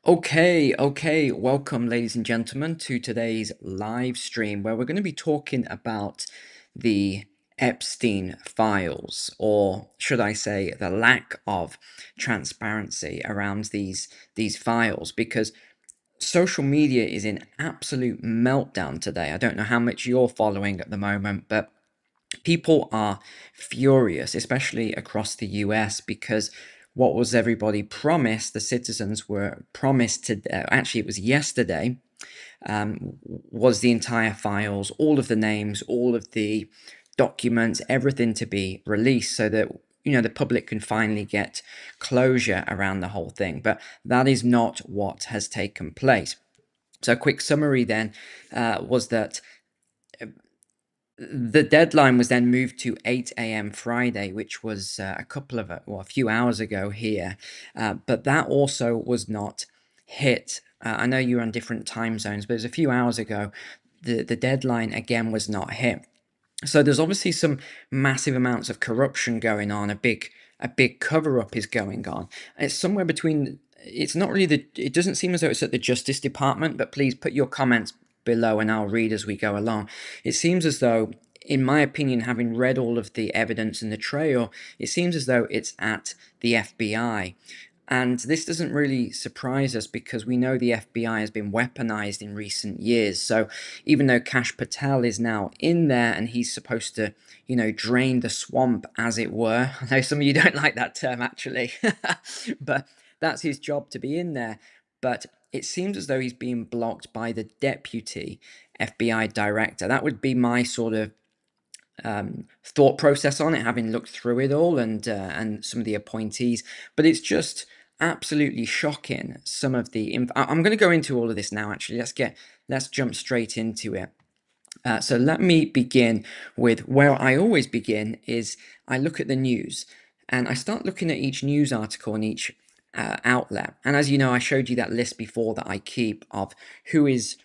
Okay. Welcome, ladies and gentlemen, to today's live stream where we're going to be talking about the Epstein files, or should I say, the lack of transparency around these files, because social media is in absolute meltdown today. I don't know how much you're following at the moment, but people are furious, especially across the US, because what was everybody promised, the citizens were promised to, actually, it was yesterday, was the entire files, all of the names, all of the documents, everything to be released so that the public can finally get closure around the whole thing. But that is not what has taken place. So a quick summary then was that the deadline was then moved to 8 a.m. Friday, which was a few hours ago here. But that also was not hit. I know you're on different time zones, but it was a few hours ago. The deadline again was not hit. So there's obviously some massive amounts of corruption going on. A big cover up is going on. It's somewhere between. It's not really it doesn't seem as though it's at the Justice Department, but please put your comments below and I'll read as we go along. It seems as though, in my opinion, having read all of the evidence in the trail, it seems as though it's at the FBI. And this doesn't really surprise us because we know the FBI has been weaponized in recent years. So even though Kash Patel is now in there and he's supposed to, drain the swamp, as it were. I know some of you don't like that term, actually, but that's his job, to be in there. But it seems as though he's being blocked by the deputy FBI director. That would be my sort of thought process on it, having looked through it all and some of the appointees. But it's just absolutely shocking. Some of the I'm going to go into all of this now. Actually, let's jump straight into it. So let me begin with where I always begin is I look at the news and I start looking at each news article and each outlet. And as you know, I showed you that list before that I keep of who is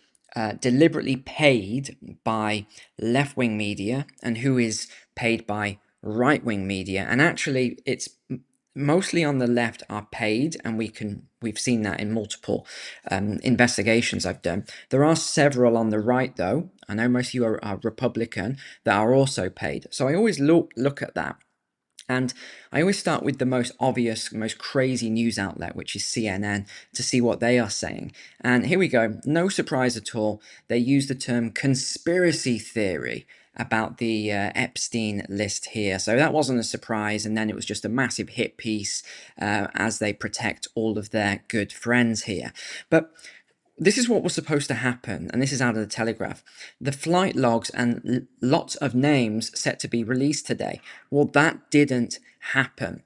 deliberately paid by left-wing media and who is paid by right-wing media. And actually, it's mostly on the left are paid, and we've seen that in multiple investigations I've done. There are several on the right, though. I know most of you are Republican that are also paid. So I always look at that. And I always start with the most obvious, most crazy news outlet, which is CNN, to see what they are saying. And here we go. No surprise at all. They use the term conspiracy theory about the Epstein list here. So that wasn't a surprise. And then it was just a massive hit piece as they protect all of their good friends here. But this is what was supposed to happen, and this is out of the Telegraph. The flight logs and lots of names set to be released today. Well, that didn't happen.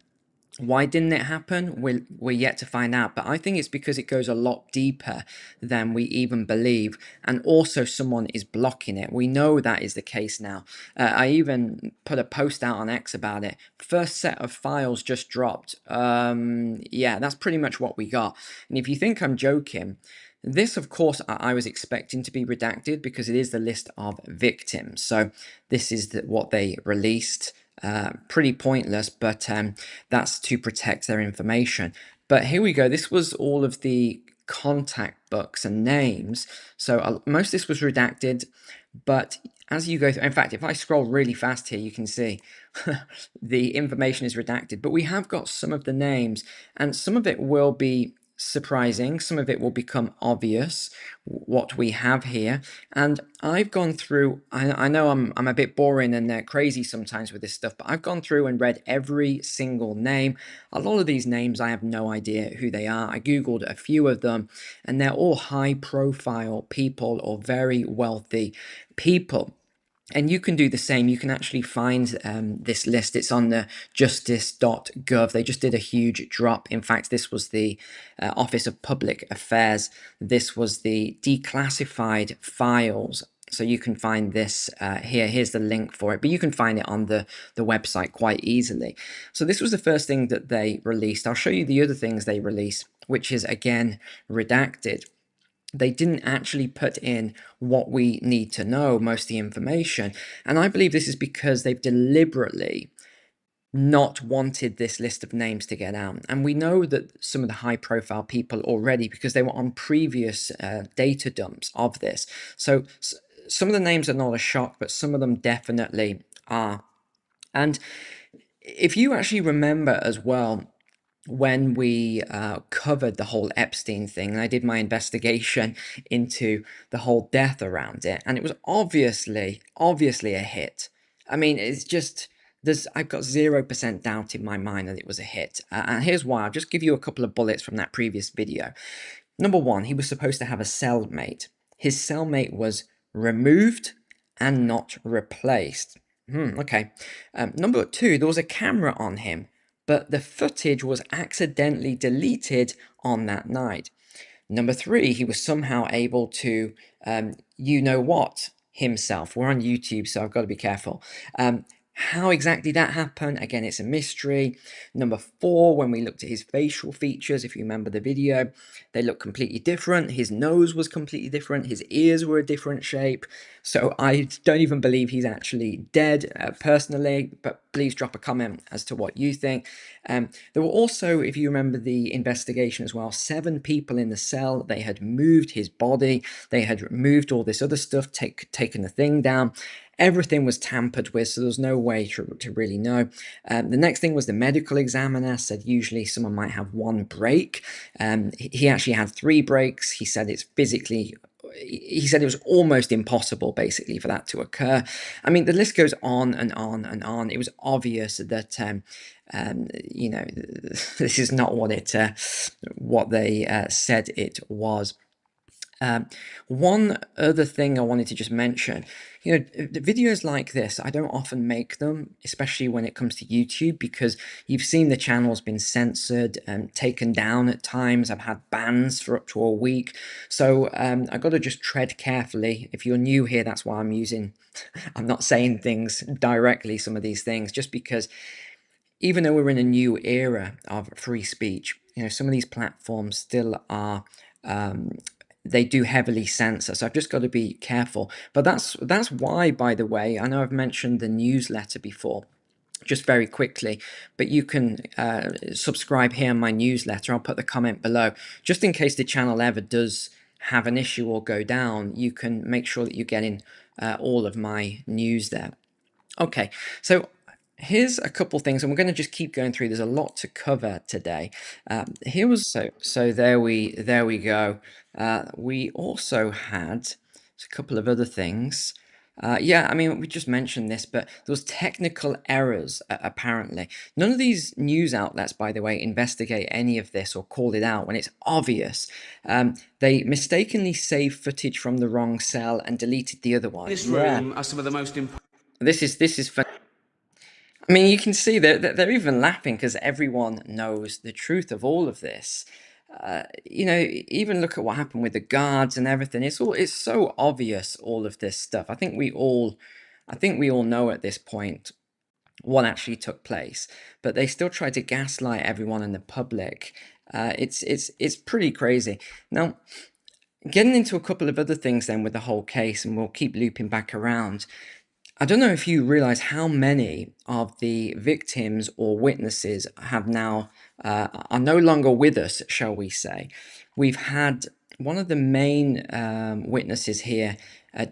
Why didn't it happen? We're yet to find out, but I think it's because it goes a lot deeper than we even believe, and also someone is blocking it. We know that is the case now. I even put a post out on X about it. First set of files just dropped. Yeah, that's pretty much what we got. And if you think I'm joking, this, of course, I was expecting to be redacted because it is the list of victims. So this is what they released. Pretty pointless, but that's to protect their information. But here we go. This was all of the contact books and names. So most of this was redacted, but as you go through, in fact, if I scroll really fast here, you can see the information is redacted, but we have got some of the names, and some of it will be surprising, some of it will become obvious what we have here. And I've gone through, I know I'm a bit boring and crazy sometimes with this stuff, but I've gone through and read every single name. A lot of these names I have no idea who they are. I googled a few of them, and they're all high profile people or very wealthy people. And you can do the same. You can actually find this list. It's on the justice.gov. They just did a huge drop. In fact, this was the Office of Public Affairs. This was the declassified files. So you can find this here. Here's the link for it. But you can find it on the website quite easily. So this was the first thing that they released. I'll show you the other things they released, which is, again, redacted. They didn't actually put in what we need to know, most of the information. And I believe this is because they've deliberately not wanted this list of names to get out. And we know that some of the high profile people already, because they were on previous data dumps of this. So some of the names are not a shock, but some of them definitely are. And if you actually remember as well, when we covered the whole Epstein thing, and I did my investigation into the whole death around it, and it was obviously a hit. I mean, it's just I've got 0% doubt in my mind that it was a hit, and here's why. I'll just give you a couple of bullets from that previous video. Number one, he was supposed to have a cellmate. His cellmate was removed and not replaced. Okay. Number two, there was a camera on him, but the footage was accidentally deleted on that night. Number three, he was somehow able to, you know what, himself. We're on YouTube, so I've got to be careful. How exactly that happened, again, it's a mystery. Number four, when we looked at his facial features, if you remember the video, they look completely different. His nose was completely different. His ears were a different shape. So I don't even believe he's actually dead, personally, but please drop a comment as to what you think. There were also, if you remember the investigation as well, 7 people in the cell. They had moved his body. They had moved all this other stuff, taken the thing down. Everything was tampered with, so there's no way to really know. The next thing was the medical examiner said usually someone might have one break. He actually had 3 breaks. He said it's physically... He said it was almost impossible, basically, for that to occur. I mean, the list goes on and on and on. It was obvious that, you know, this is not what they said it was. One other thing I wanted to just mention, you know, videos like this, I don't often make them, especially when it comes to YouTube, because you've seen the channel's been censored and taken down at times. I've had bans for up to a week. So I've got to just tread carefully. If you're new here, that's why I'm not saying things directly, some of these things, just because even though we're in a new era of free speech, you know, some of these platforms still are... they do heavily censor, so I've just got to be careful. But that's why, by the way, I know I've mentioned the newsletter before, just very quickly, but you can subscribe here in my newsletter. I'll put the comment below, just in case the channel ever does have an issue or go down. You can make sure that you're getting all of my news there. Okay, so here's a couple things, and we're going to just keep going through. There's a lot to cover today. Here was so there we go. We also had a couple of other things. Yeah, I mean, we just mentioned this, but there was technical errors, apparently. None of these news outlets, by the way, investigate any of this or call it out when it's obvious. They mistakenly saved footage from the wrong cell and deleted the other one. This room are some of the most important. This is fun. I mean, you can see they're even laughing because everyone knows the truth of all of this. You know, even look at what happened with the guards and everything. It's so obvious, all of this stuff. I think we all know at this point what actually took place, but they still try to gaslight everyone in the public. It's pretty crazy. Now, getting into a couple of other things then with the whole case, and we'll keep looping back around. I don't know if you realize how many of the victims or witnesses have now are no longer with us, shall we say. We've had one of the main witnesses here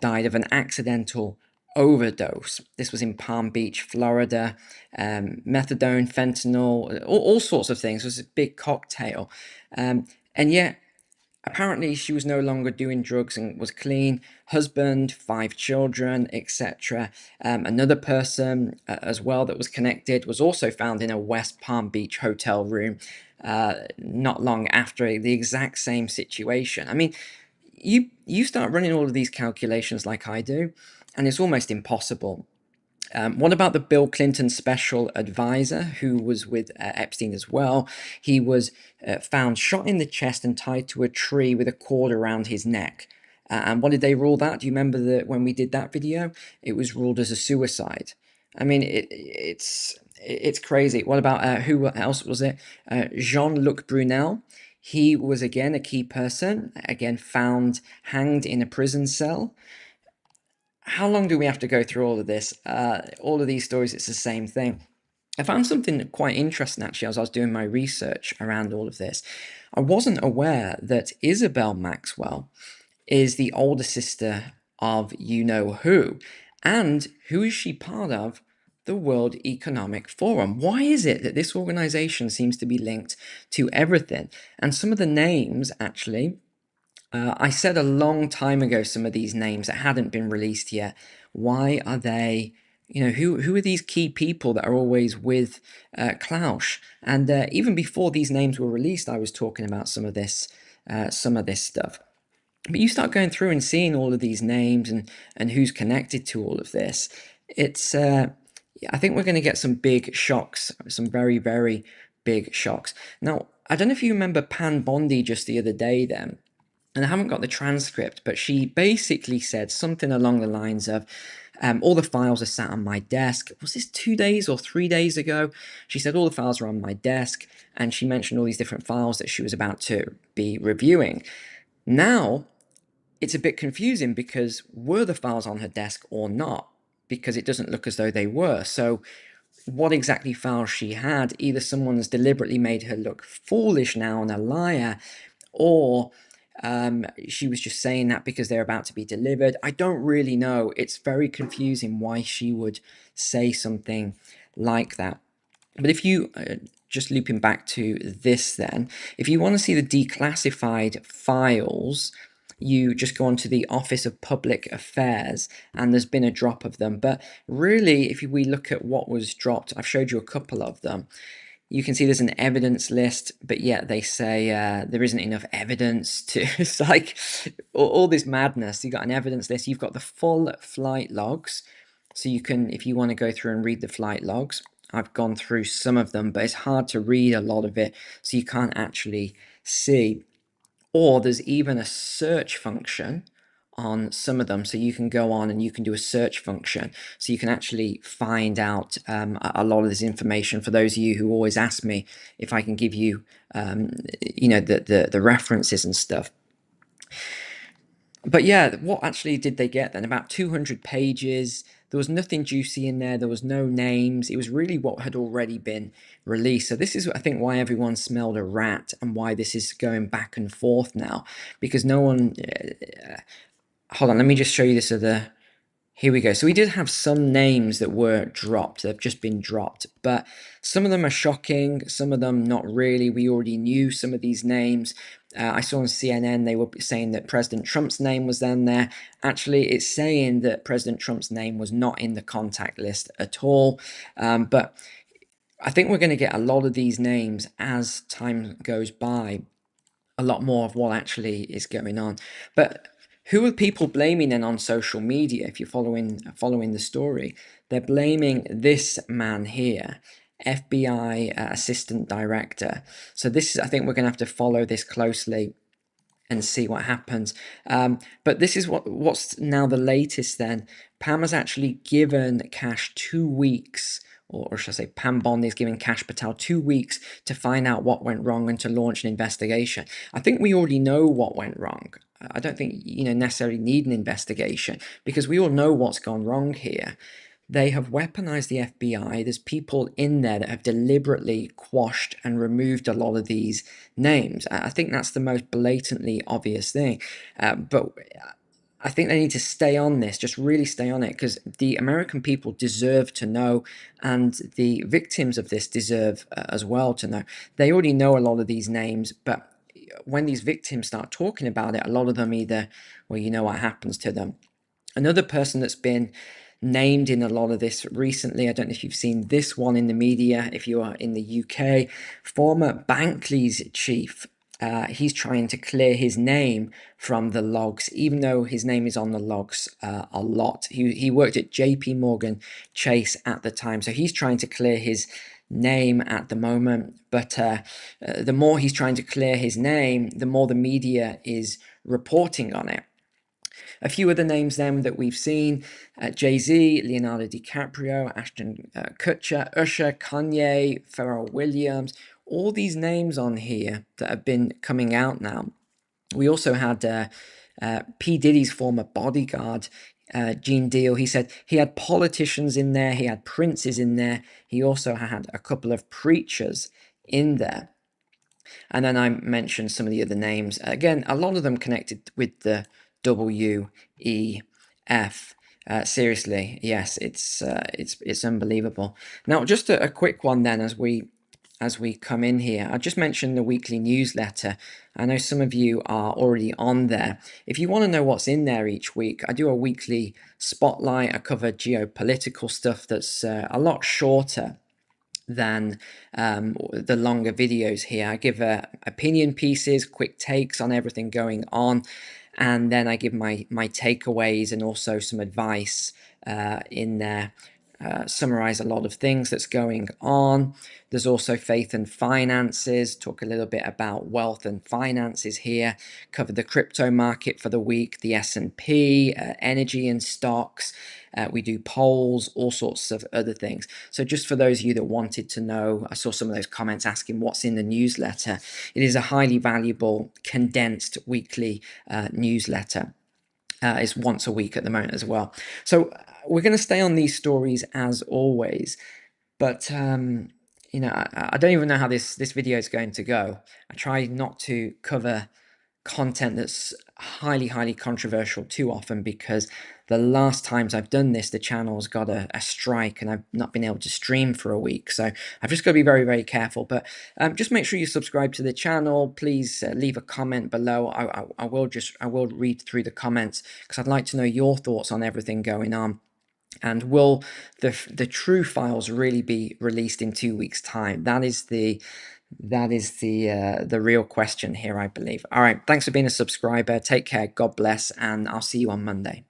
died of an accidental overdose. This was in Palm Beach, Florida. Methadone, fentanyl, all sorts of things. It was a big cocktail. And yet, apparently, she was no longer doing drugs and was clean. Husband, 5 children, etc. Another person as well that was connected was also found in a West Palm Beach hotel room not long after the exact same situation. I mean, you start running all of these calculations like I do, and it's almost impossible. What about the Bill Clinton special advisor who was with Epstein as well? He was found shot in the chest and tied to a tree with a cord around his neck. And what did they rule that? Do you remember that when we did that video? It was ruled as a suicide. I mean, it's crazy. What about who else was it? Jean-Luc Brunel. He was again a key person, again found hanged in a prison cell. How long do we have to go through all of this? All of these stories, it's the same thing. I found something quite interesting actually as I was doing my research around all of this. I wasn't aware that Isabel Maxwell is the older sister of you know who. And who is she part of? The World Economic Forum. Why is it that this organization seems to be linked to everything? And some of the names, actually, I said a long time ago some of these names that hadn't been released yet. Why are they? Who are these key people that are always with Klaus? And even before these names were released, I was talking about some of this stuff. But you start going through and seeing all of these names and who's connected to all of this. It's I think we're going to get some big shocks, some very, very big shocks. Now, I don't know if you remember Pan Bondi just the other day then, and I haven't got the transcript, but she basically said something along the lines of, all the files are sat on my desk. Was this 2 days or 3 days ago? She said all the files are on my desk, and she mentioned all these different files that she was about to be reviewing. Now, it's a bit confusing because were the files on her desk or not? Because it doesn't look as though they were. So what exactly files she had, either someone's deliberately made her look foolish now and a liar, or she was just saying that because they're about to be delivered. I don't really know. It's very confusing why she would say something like that. But if you, just looping back to this then, if you want to see the declassified files, you just go onto the Office of Public Affairs and there's been a drop of them. But really, if we look at what was dropped, I've showed you a couple of them. You can see there's an evidence list, but yet they say there isn't enough evidence to. It's like all this madness. You've got an evidence list, you've got the full flight logs. So you can, if you want to go through and read the flight logs, I've gone through some of them, but it's hard to read a lot of it, so you can't actually see. Or there's even a search function on some of them, so you can go on and you can do a search function, so you can actually find out a lot of this information. For those of you who always ask me if I can give you, the references and stuff. But yeah, what actually did they get then? About 200 pages. There was nothing juicy in there. There was no names. It was really what had already been released. So this is, I think, why everyone smelled a rat and why this is going back and forth now. Because no one... hold on, let me just show you this other... Here we go. So we did have some names that were dropped. They've just been dropped. But some of them are shocking. Some of them not really. We already knew some of these names. I saw on CNN they were saying that President Trump's name was then there. Actually, it's saying that President Trump's name was not in the contact list at all. But I think we're going to get a lot of these names as time goes by. A lot more of what actually is going on. But who are people blaming then on social media? If you're following the story, they're blaming this man here, FBI assistant director. So this is, I think we're going to have to follow this closely and see what happens. But this is what's now the latest then. Pam has actually given Cash 2 weeks, or should I say Pam Bondi is giving Cash Patel 2 weeks to find out what went wrong and to launch an investigation. I think we already know what went wrong. I don't think necessarily need an investigation because we all know what's gone wrong here. They have weaponized the FBI. There's people in there that have deliberately quashed and removed a lot of these names. I think that's the most blatantly obvious thing. But I think they need to stay on this, just really stay on it, because the American people deserve to know, and the victims of this deserve as well to know. They already know a lot of these names, but when these victims start talking about it, a lot of them either, well, you know what happens to them. Another person that's been named in a lot of this recently, I don't know if you've seen this one in the media, if you are in the UK, former Bankley's chief. He's trying to clear his name from the logs, even though his name is on the logs a lot. He worked at JP Morgan Chase at the time, so he's trying to clear his name at the moment. But the more he's trying to clear his name, the more the media is reporting on it. A few other names then that we've seen, Jay-Z, Leonardo DiCaprio, Ashton Kutcher, Usher, Kanye, Pharrell Williams, all these names on here that have been coming out now. We also had P. Diddy's former bodyguard. Gene Deal, he said he had politicians in there, he had princes in there, he also had a couple of preachers in there. And then I mentioned some of the other names. Again, a lot of them connected with the W, E, F. Seriously, yes, it's unbelievable. Now, just a quick one then, as we come in here. I just mentioned the weekly newsletter. I know some of you are already on there. If you want to know what's in there each week, I do a weekly spotlight. I cover geopolitical stuff that's a lot shorter than the longer videos here. I give opinion pieces, quick takes on everything going on, and then I give my takeaways and also some advice in there. Summarize a lot of things that's going on. There's also faith and finances, talk a little bit about wealth and finances here, cover the crypto market for the week, the S&P, energy and stocks. We do polls, all sorts of other things. So just for those of you that wanted to know, I saw some of those comments asking what's in the newsletter. It is a highly valuable, condensed weekly newsletter. It's once a week at the moment as well. So we're going to stay on these stories as always, but you know, I don't even know how this video is going to go. I try not to cover content that's highly controversial too often, because the last times I've done this, the channel's got a strike and I've not been able to stream for a week. So I've just got to be very careful. But just make sure you subscribe to the channel. Please leave a comment below. I will read through the comments, because I'd like to know your thoughts on everything going on. And will the true files really be released in 2 weeks' time? That is the real question here, I believe. All right, thanks for being a subscriber. Take care, God bless, and I'll see you on Monday.